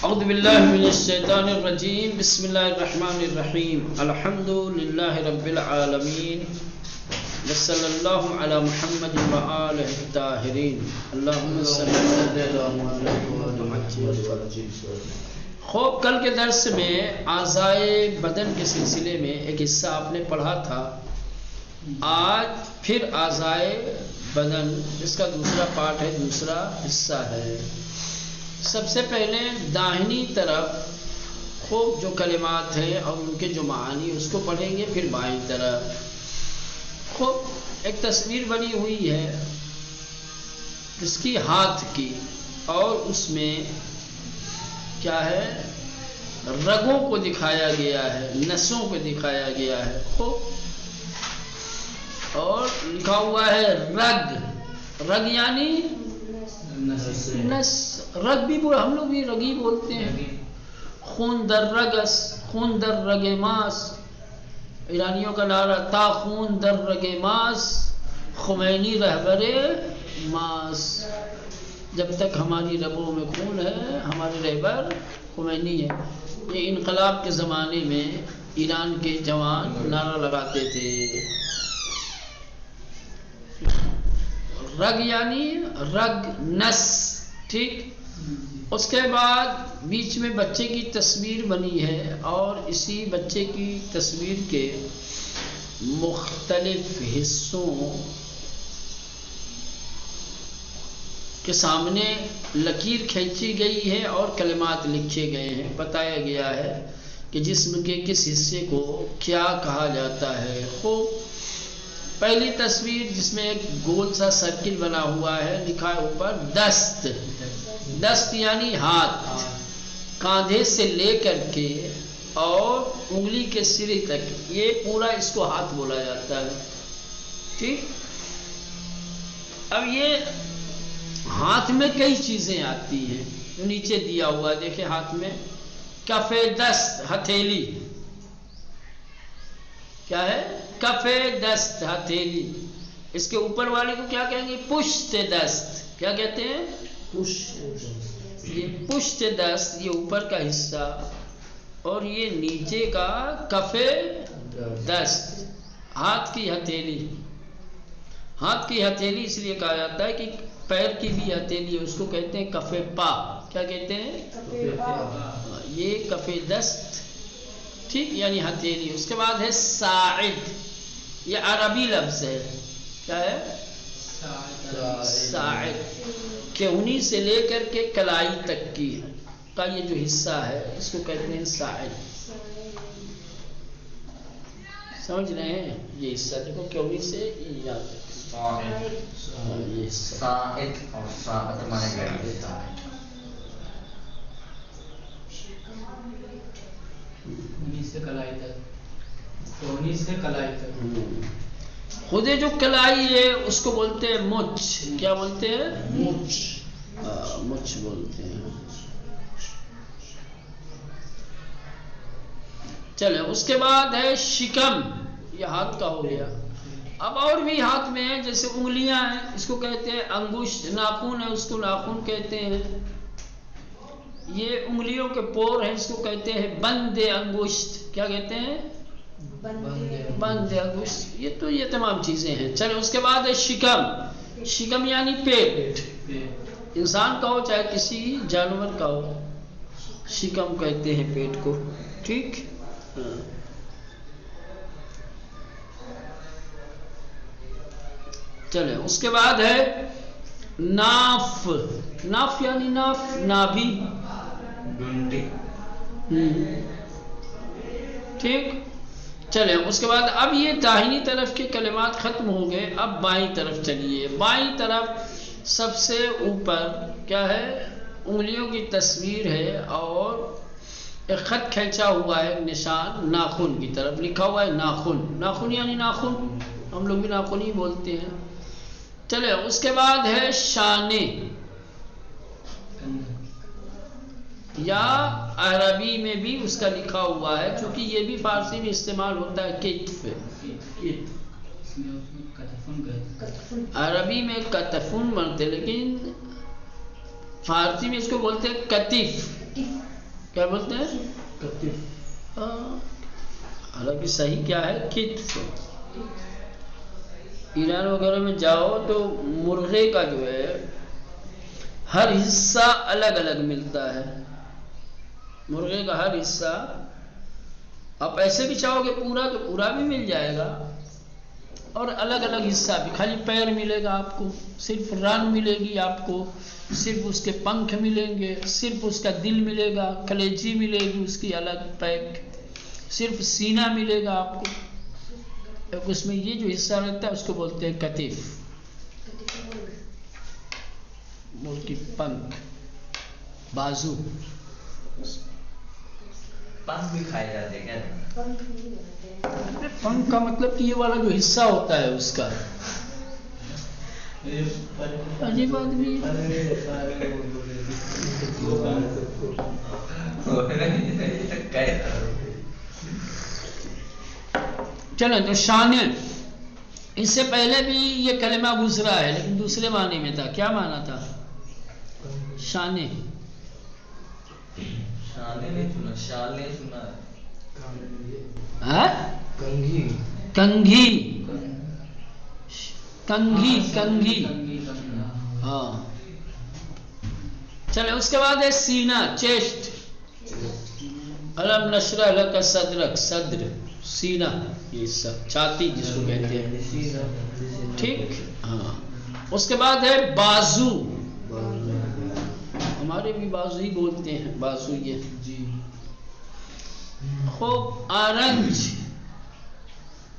اعوذ باللہ من الشیطان الرجیم بسم اللہ الرحمن الرحیم الحمد للہ رب العالمین وصلی اللہ علی محمد وآلہ الطاہرین اللہم صلی خوب کل کے درس میں اعضائے بدن کے سلسلے میں ایک حصہ آپ نے پڑھا تھا. آج پھر اعضائے بدن اس کا دوسرا پارٹ ہے, دوسرا حصہ ہے. سب سے پہلے داہنی طرف خوب جو کلمات ہیں اور ان کے جو معانی اس کو پڑھیں گے. پھر بائیں طرف خوب ایک تصویر بنی ہوئی ہے اس کی ہاتھ کی, اور اس میں کیا ہے, رگوں کو دکھایا گیا ہے, نسوں کو دکھایا گیا ہے خوب, اور لکھا ہوا ہے رگ. رگ یعنی نس. رگ بھی ہم لوگ بھی رگی بولتے ہیں. خون در رگس, خون در رگ ماس, ایرانیوں کا نعرہ تا خون در رگ ماس خمینی رہبر ماس. جب تک ہماری رگوں میں خون ہے ہمارے رہبر خمینی ہے. یہ انقلاب کے زمانے میں ایران کے جوان نعرہ لگاتے تھے. رگ یعنی رگ نس, ٹھیک. اس کے بعد بیچ میں بچے کی تصویر بنی ہے, اور اسی بچے کی تصویر کے مختلف حصوں کے سامنے لکیر کھینچی گئی ہے اور کلمات لکھے گئے ہیں. بتایا گیا ہے کہ جسم کے کس حصے کو کیا کہا جاتا ہے. خوب پہلی تصویر جس میں ایک گول سا سرکل بنا ہوا ہے, لکھا ہے اوپر دست. دست یعنی ہاتھ, کاندھے سے لے کر کے اور انگلی کے سرے تک, یہ پورا اس کو ہاتھ بولا جاتا ہے, ٹھیک. اب یہ ہاتھ میں کئی چیزیں آتی ہیں جو نیچے دیا ہوا دیکھیں ہاتھ میں. کف دست ہتھیلی, کیا ہے, کف دست ہتھیلی. اس کے اوپر والے کو کیا کہیں گے, پشت دست. کیا کہتے ہیں, یہ پشت دست, یہ اوپر کا حصہ, اور یہ نیچے کا کف دست. ہاتھ کی ہتھیلی, ہاتھ کی ہتھیلی اس لیے کہا جاتا ہے کہ پیر کی بھی ہتھیلی ہے, اس کو کہتے ہیں کف پا. کیا کہتے ہیں, یہ کف دست, ٹھیک, یعنی ہتھیلی. اس کے بعد ہے ساعد, یہ عربی لفظ ہے. کیا ہے, ساعد. کہونی سے لے کر کے کلائی تک کی کا یہ جو حصہ ہے اس کو کہتے ہیں ساعد. سمجھ رہے ہیں, یہ حصہ دیکھو کہونی سے یہاں تک. یہ ساعد اور ساعد مانے گئے سے کلائی تک, کہونی سے کلائی تک. خود جو کلائی ہے اس کو بولتے ہیں مچھ. کیا بولتے ہیں, مچھ. مچھ بولتے ہیں. چلے اس کے بعد ہے شکم, یہ ہاتھ کا ہو گیا. اب اور بھی ہاتھ میں ہے, جیسے انگلیاں ہیں اس کو کہتے ہیں انگشت. ناخن ہے اس کو ناخن کہتے ہیں. یہ انگلیوں کے پور ہیں اس کو کہتے ہیں بند انگشت. کیا کہتے ہیں, بند انگشت. یہ تمام چیزیں ہیں. چلے اس کے بعد ہے شکم. شکم یعنی پیٹ. انسان کا ہو چاہے کسی جانور کا ہو, شکم کہتے ہیں پیٹ کو, ٹھیک. چلے اس کے بعد ہے ناف. ناف یعنی ناف, نابھی, ٹھیک. چلے اس کے بعد اب یہ داہنی طرف کے کلمات ختم ہو گئے. اب بائیں طرف چلیے. بائیں طرف سب سے اوپر کیا ہے, انگلیوں کی تصویر ہے اور ایک خط کھینچا ہوا ہے, نشان ناخن کی طرف, لکھا ہوا ہے ناخن. ناخن یعنی ناخن, ہم لوگ بھی ناخن ہی بولتے ہیں. چلے اس کے بعد ہے شانے, یا عربی میں بھی اس کا لکھا ہوا ہے, چونکہ یہ بھی فارسی میں استعمال ہوتا ہے کتف. عربی میں کتفن بنتے, لیکن فارسی میں اس کو بولتے ہیں کتف. کیا بولتے ہیں؟ کتف. حالانکہ صحیح کیا ہے؟ کتف. ایران وغیرہ میں جاؤ تو مرغے کا جو ہے ہر حصہ الگ الگ ملتا ہے. مرغے کا ہر حصہ آپ ایسے بھی چاہو گے پورا تو پورا بھی مل جائے گا، اور الگ الگ حصہ بھی. خالی پیر ملے گا آپ کو، صرف ران ملے گی آپ کو، صرف اس کے پنکھ ملیں گے، صرف اس کا دل ملے گا، کلیجی ملے گی اس کی الگ پیک، صرف سینہ ملے گا آپ کو. اس میں یہ جو حصہ رہتا ہے اس کو بولتے ہیں کتف، اس کی پنکھ، بازو. پنکھ بھی کھائے جاتے ہیں کیا؟ پنکھ کا مطلب کہ یہ والا جو حصہ ہوتا ہے اس کا. عجیب آدمی. چلیں تو شانے، اس سے پہلے بھی یہ کلمہ گزرا ہے لیکن دوسرے معنی میں تھا. کیا معنی تھا شانے؟ شانے نہیں سنا، شالے سنا ہے. کنگھی کنگھی کنگھی کنگھی. ہاں. چلے اس کے بعد ہے سینہ، چیسٹ. علم نشرح لک صدرک، صدر سینہ، یہ سب چھاتی جس کو کہتے ہیں. ٹھیک. ہاں. اس کے بعد ہے بازو. ہمارے بھی بازو ہی بولتے ہیں، بازو یہ. خوب آرنج،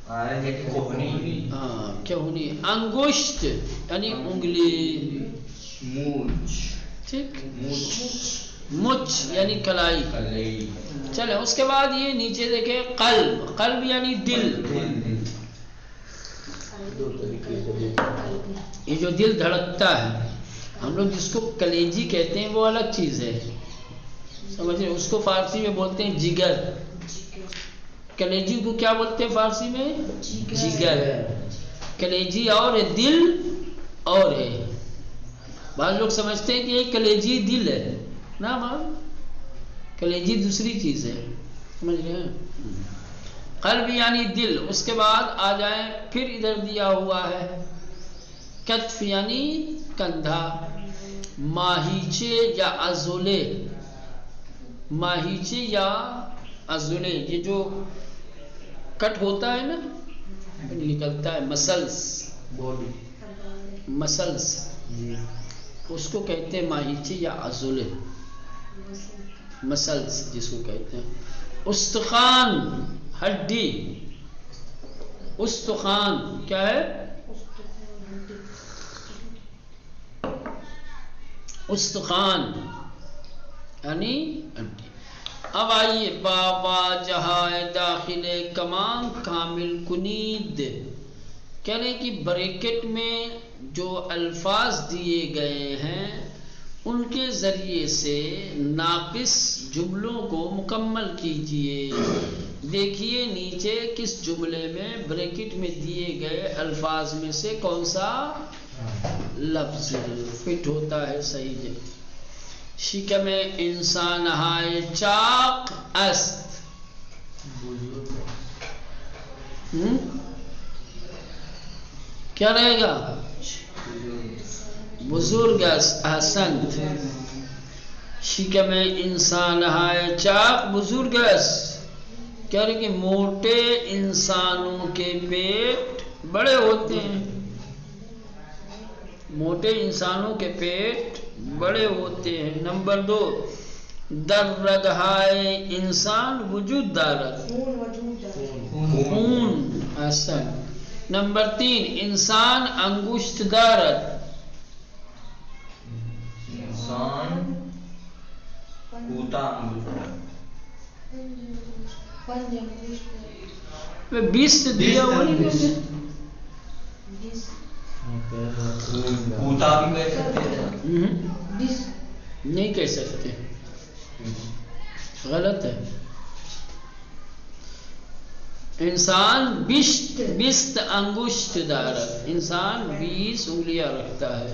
ہاں کہونی. انگشت یعنی انگلی. ٹھیک. مچ یعنی کلائی. چلے اس کے بعد یہ نیچے دیکھیں قلب. قلب یعنی دل. یہ جو دل دھڑکتا ہے، ہم لوگ جس کو کلیجی کہتے ہیں وہ الگ چیز ہے، سمجھ رہے؟ اس کو فارسی میں بولتے ہیں جگر. کلیجی کو کیا بولتے ہیں فارسی میں؟ جگر. کلیجی اور ہے، دل اور ہے. بعض لوگ سمجھتے ہیں کہ یہ کلیجی دل ہے، نا ماں، کلیجی دوسری چیز ہے، سمجھ رہے ہیں؟ قلب یعنی دل. اس کے بعد آ جائیں، پھر ادھر دیا ہوا ہے کتف یعنی کندھا. ماہیچے یا عضلے، ماہیچے یا عضلے، یہ جو کٹ ہوتا ہے نا، نکلتا ہے، مسلس، باڈی مسلس، اس کو کہتے ہیں ماہیچے یا عضلے، مسلس جس کو کہتے ہیں. استخوان ہڈی. استخوان کیا ہے؟ استخوان یعنی ہڈی. اب آئیے بابا جہائے داخل کمان کامل کنید. کہہ رہے کہ بریکٹ میں جو الفاظ دیے گئے ہیں ان کے ذریعے سے ناقص جملوں کو مکمل کیجئے. دیکھیے نیچے کس جملے میں بریکٹ میں دیے گئے الفاظ میں سے کون سا لفظ فٹ ہوتا ہے صحیح ہے. شکم انسان ہائے چاق است. کیا رہے گا؟ بزرگ است. احسنت. شکم انسان ہائے چاق بزرگ است. کہہ رہے کہ موٹے انسانوں کے پیٹ بڑے ہوتے ہیں. موٹے انسانوں کے پیٹ بڑے ہوتے ہیں. نمبر 2 در رگہائے انسان وجود دارد. خون. احسن. نمبر 3 انسان انگشت دارد. انسان کوتا بیست دیا ہوا نہیں کوتا بھی کہہ سکتے ہیں. نہیں کہہ سکتے، غلط ہے. انسان بست انگشت دارد. انسان 20 انگلیاں رکھتا ہے.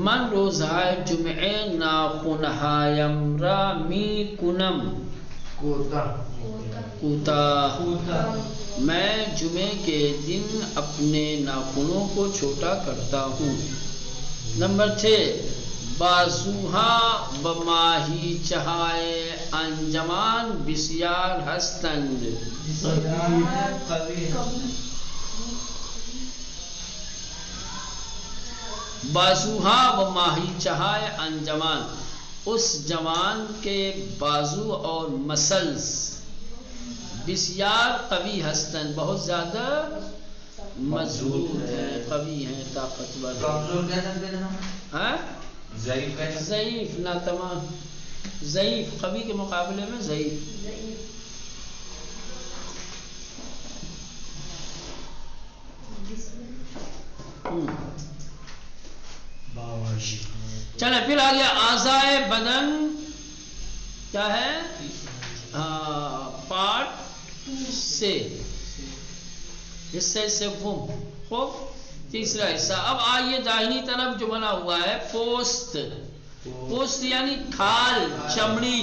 من روزهای جمعه ناخنهایم را می کنم کوتاه. میں جمعے کے دن اپنے ناخنوں کو چھوٹا کرتا ہوں. نمبر 6 بازوها و ماهی چهای انجمان بسیار هستند. بازوہا و ماہی چہائے انجمان، اس جوان کے بازو اور مسلز بسیار قوی ہستن، بہت زیادہ مضبوط ہیں، قوی ہیں، طاقتور ہیں. ضعیف نہ تمام، ضعیف قوی کے مقابلے میں ضعیف. چلے پھر آگے اعضائے بدن کیا ہے؟ پارٹ سے حصے سے خوب تیسرا حصہ. اب آئیے داہنی طرف جو بنا ہوا ہے پوست. پوست یعنی کھال چمڑی.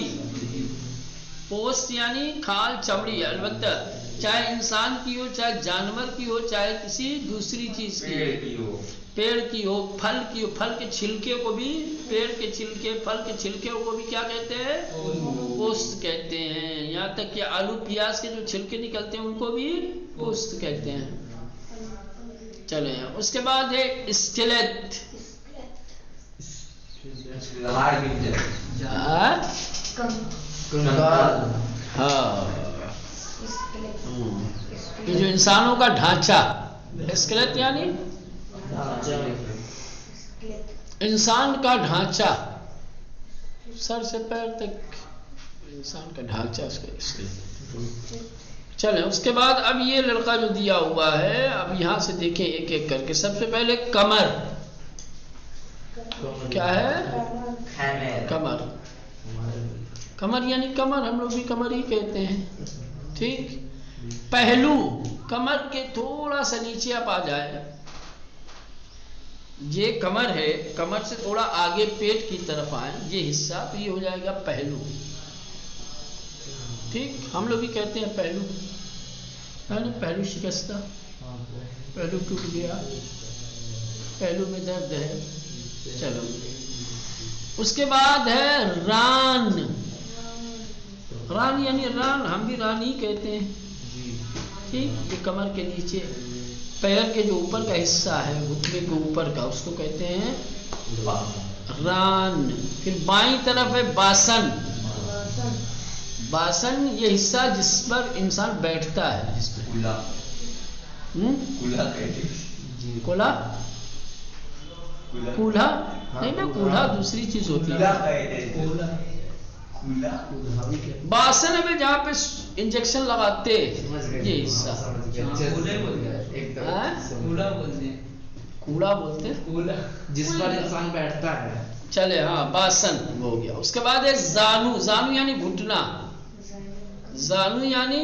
پوست یعنی کھال چمڑی. البتہ چاہے انسان کی ہو، چاہے جانور کی ہو، چاہے کسی دوسری چیز کی ہو، پیڑ کی ہو، پھل کی ہو. پھل کے چھلکے کو بھی، پیڑ کے چھلکے، پھل کے چھلکے کو بھی کیا کہتے ہیں؟ پوست کہتے ہیں. یہاں تک کہ آلو پیاز کے جو چھلکے نکلتے ہیں ان کو بھی پوست کہتے ہیں. چلیں اس کے بعد ہے اسکیلیٹ. ہاں یہ جو انسانوں کا ڈھانچہ، اسکیلیٹ یعنی انسان کا ڈھانچہ، سر سے پیر تک انسان کا ڈھانچہ اس کا اسکیلیٹ. چلیں اس کے بعد اب یہ لڑکا جو دیا ہوا ہے، اب یہاں سے دیکھیں ایک ایک کر کے. سب سے پہلے کمر. کیا ہے؟ کمر. کمر یعنی کمر، ہم لوگ بھی کمر ہی کہتے ہیں. ٹھیک. پہلو، کمر کے تھوڑا سا نیچے آپ آ جائے، یہ کمر ہے، کمر سے تھوڑا آگے پیٹ کی طرف آئیں، یہ حصہ تو یہ ہو جائے گا پہلو. ٹھیک. ہم لوگ بھی کہتے ہیں پہلو. پہلو شکستہ، پہلو ٹوٹ گیا، پہلو میں درد ہے. چلو اس کے بعد ہے ران. ران یعنی ران، ہم بھی ران ہی کہتے ہیں. ٹھیک. یہ کمر کے نیچے پیر کے جو اوپر کا حصہ ہے، گھٹنے کے اوپر کا، اس کو کہتے ہیں ران. پھر بائیں طرف ہے باسن. باسن یہ حصہ جس پر انسان بیٹھتا ہے، جس پر کولہا. کولہا نہیں نا، کولہا دوسری چیز ہوتی ہے. باسن میں جہاں پہ انجیکشن لگاتے یہ حصہ کوڑا بولتے جس پر انسان بیٹھتا ہے. چلے ہاں باسن ہو گیا. اس کے بعد ہے زانو. زانو یعنی گھٹنا. زانو یعنی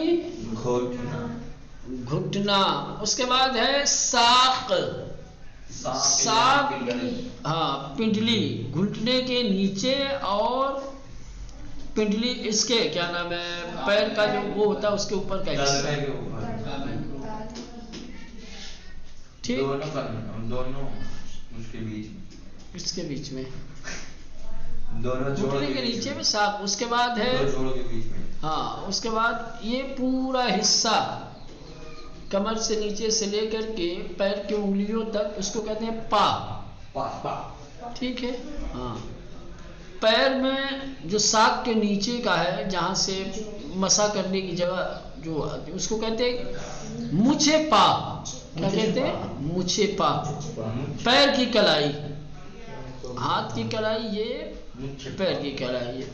گھٹنا. اس کے بعد ہے ساق. ساق ہاں پنڈلی، گھٹنے کے نیچے اور پنڈلی اس کے کیا نام ہے، پیر کا جو وہ ہوتا ہے اس کے اوپر کا حصہ. ٹھیک. اس کے بیچ میں گھٹنے کے نیچے میں ساق. اس کے بعد ہے ہاں، اس کے بعد یہ پورا حصہ کمر سے نیچے سے لے کر کے پیر کی انگلیوں تک، اس کو کہتے ہیں پا. ٹھیک ہے. ہاں پیر میں جو ساق کے نیچے کا ہے، جہاں سے مسا کرنے کی جگہ جو اس کو کہتے ہیں مچھے پا. کیا کہتے ہیں؟ مچھے پا. پیر کی کلائی، ہاتھ کی کلائی، یہ پیر کی کلائی ہے.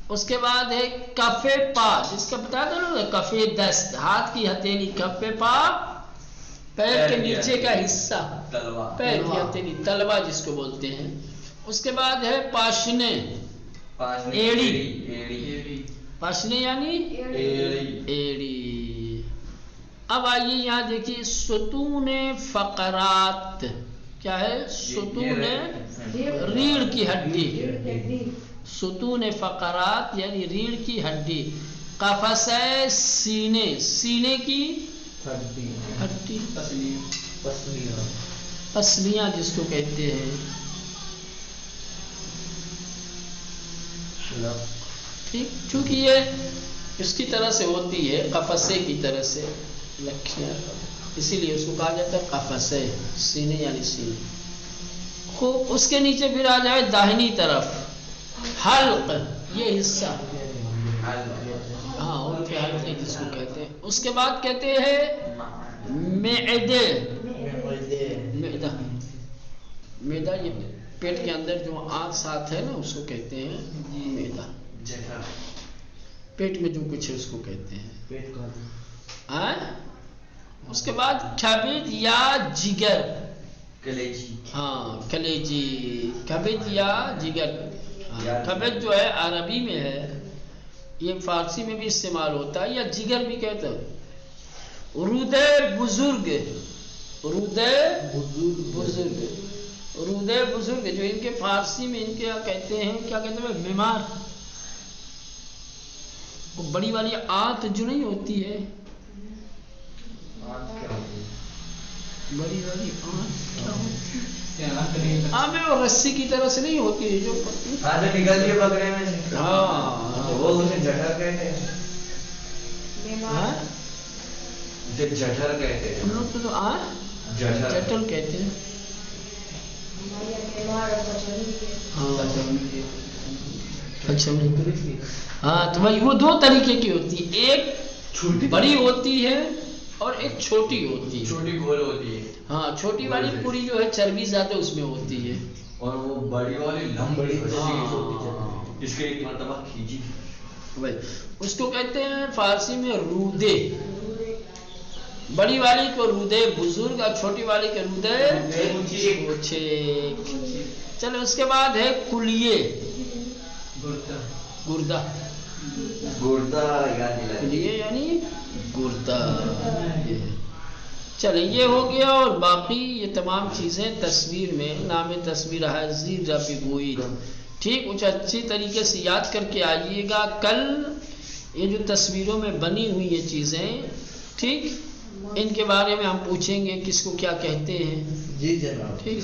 اس کے بعد ہے کف پا، جس کا بتا دو نا، کف دست، ہاتھ کی ہتھیلی، کف پا پیر کے نیچے کا حصہ، پیر کی ہتھیلی، تلوا جس کو بولتے ہیں. اس کے بعد ہے پاشنے، ایڑی. پاشنے یعنی ایڑی. اب آئیے یہاں دیکھیے ستون فقرات. کیا ہے؟ ستون ریڑھ کی ہڈی. ستون فقرات یعنی ریڑھ کی ہڈی. قفصے سینے، سینے کی ہڈی، پسلیاں جس کو کہتے ہیں. ٹھیک، چونکہ یہ اس کی طرح سے ہوتی ہے، قفصے کی طرح سے لکھیاں، اسی لیے اس کو کہا جاتا ہے قفصے، سینے یعنی سینے. خوب. اس کے نیچے پھر آ جائے داہنی طرف حلق، یہ حصہ، ہاں ان کے حلقے جس کو کہتے ہیں. اس کے بعد کہتے ہیں معدے، معدہ یہ پیٹ کے اندر جو آنت ساتھ ہے نا اس کو کہتے ہیں معدہ. پیٹ میں جو کچھ ہے اس کو کہتے ہیں. اس کے بعد کبد یا جگر، ہاں کلیجی، کبد یا جگر. کبد جو ہے عربی میں ہے، یہ فارسی میں بھی استعمال ہوتا ہے، یا جگر بھی کہتے ہیں. رودے بزرگ، رودے بزرگ، رودے بزرگ جو ان کے فارسی میں ان کے کہتے ہیں، کیا کہتے ہیں؟ بیمار. وہ بڑی والی آنت جو نہیں ہوتی ہے، بڑی والی آنت کیا ہوتی ہے؟ میں وہ رسی کی طرح سے نہیں ہوتی ہے جو نکلتی ہے بکرے میں سے. ہاں وہ اسے جٹھر کہتے ہیں. اسے جٹھر کہتے ہیں. ہم لوگ تو جٹل کہتے ہیں. ہاں تو بھائی وہ دو طریقے کی ہوتی ہے، ایک بڑی ہوتی ہے اور ایک چھوٹی ہوتی ہے. چھوٹی گول ہوتی ہے. ہاں چھوٹی والی پوری جو ہے چربی زیادہ اس میں ہوتی ہے، اور وہ بڑی والی لمبی ہوتی ہے جس کے ایک مرتبہ کھینچی. اس کو کہتے ہیں فارسی میں رودے. بڑی والی کو رودے بزرگ اور چھوٹی والی کے رودے موچھے. چلو اس کے بعد ہے کلیے، گردہ. کلیے یعنی گردہ. چلے یہ ہو گیا. اور باقی یہ تمام چیزیں تصویر میں، نام تصویر ہے زیر ربی گوئی. ٹھیک، کچھ اچھی طریقے سے یاد کر کے آئیے گا. کل یہ جو تصویروں میں بنی ہوئی یہ چیزیں، ٹھیک، ان کے بارے میں ہم پوچھیں گے کس کو کیا کہتے ہیں. جی جناب. ٹھیک.